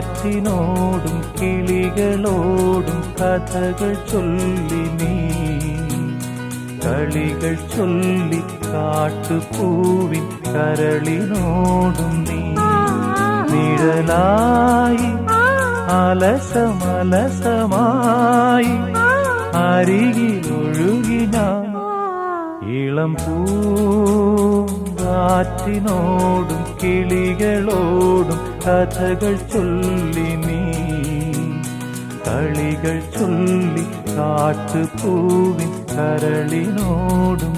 കാറ്റിനോടും കിളികളോടും കഥകൾ ചൊല്ലി നീ കളികൾ ചൊല്ലി കാട്ടുപൂവിൻ കരളിനോടും നീ നിഴലായി അലസമലസമായി അരികിലൊഴുകി ഞാൻ ഇളം പൂങ്കാറ്റിനോടും കിളികളോടും കഥകൾ ചൊല്ലി നീ കളികൾ ചൊല്ലി കാട്ടുപൂവിൻ കരളിനോടും